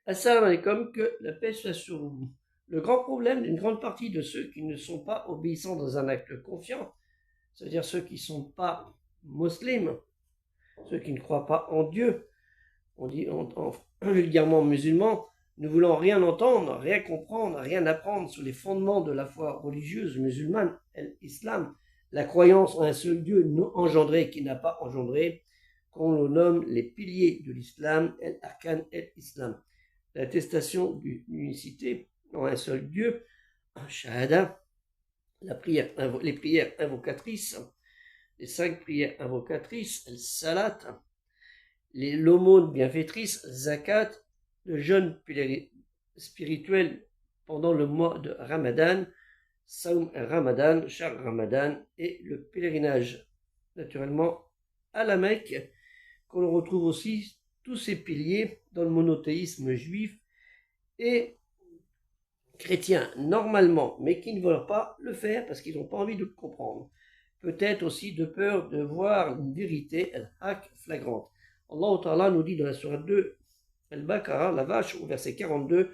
Assalamu alaikum, que la paix soit sur vous. Le grand problème d'une grande partie de ceux qui ne sont pas obéissants dans un acte confiant, c'est-à-dire ceux qui ne sont pas musulmans, ceux qui ne croient pas en Dieu, on dit vulgairement musulmans, ne voulant rien entendre, rien comprendre, rien apprendre sur les fondements de la foi religieuse musulmane, l'islam, la croyance en un seul Dieu non engendré qui n'a pas engendré, qu'on le nomme les piliers de l'islam, l'arkan l'islam. L'attestation d'unicité en un seul Dieu, shahada, les prières invocatrices, les 5 prières invocatrices, el salat, l'aumône bienfaitrice, zakat, le jeûne spirituel pendant le mois de Ramadan, Saum Ramadan, Shar Ramadan, et le pèlerinage, naturellement, à la Mecque, qu'on retrouve aussi tous ces piliers dans le monothéisme juif et chrétien normalement, mais qui ne veulent pas le faire parce qu'ils n'ont pas envie de le comprendre. Peut-être aussi de peur de voir une vérité, al-haq, flagrante. Allah Ta'ala nous dit dans la sourate 2, Al-Baqarah, la vache, au verset 42,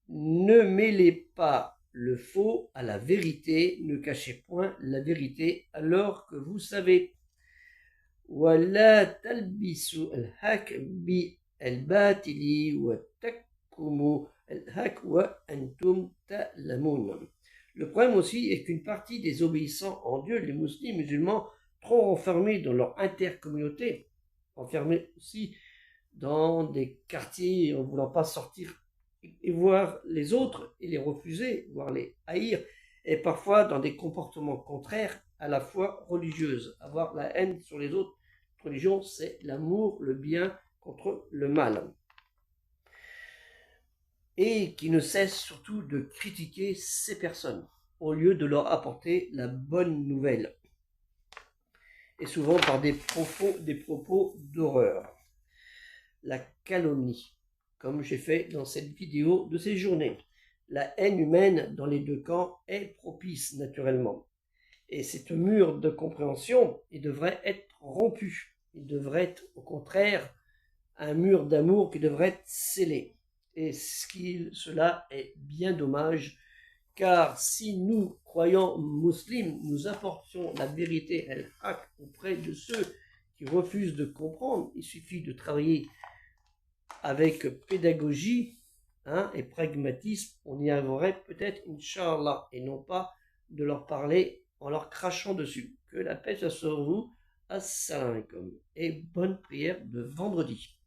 ne mêlez pas le faux à la vérité, ne cachez point la vérité alors que vous savez. وَلَا تَلْبِسُوا الْحَقَّ بِالْبَاطِلِ وَتَكْتُمُوا الْحَقَّ وَأَنْتُمْ تَعْلَمُونَ. Le problème aussi est qu'une partie des obéissants en Dieu, les musulmans, trop enfermés dans leur intercommunauté, enfermés aussi dans des quartiers en ne voulant pas sortir et voir les autres et les refuser, voire les haïr, et parfois dans des comportements contraires à la foi religieuse. Avoir la haine sur les autres religions, c'est l'amour, le bien contre le mal. Et qui ne cesse surtout de critiquer ces personnes, au lieu de leur apporter la bonne nouvelle. Et souvent par des propos d'horreur. La calomnie, comme j'ai fait dans cette vidéo de ces journées. La haine humaine dans les deux camps est propice naturellement. Et ce mur de compréhension, il devrait être rompu. Il devrait être au contraire un mur d'amour qui devrait être scellé. Et cela est bien dommage, car si nous, croyants musulmans, nous apportions la vérité al-haq auprès de ceux qui refusent de comprendre, il suffit de travailler avec pédagogie et pragmatisme, on y arriverait peut-être, Inch'Allah, et non pas de leur parler en leur crachant dessus. Que la paix soit sur vous. Assalamu alaikum et bonne prière de vendredi.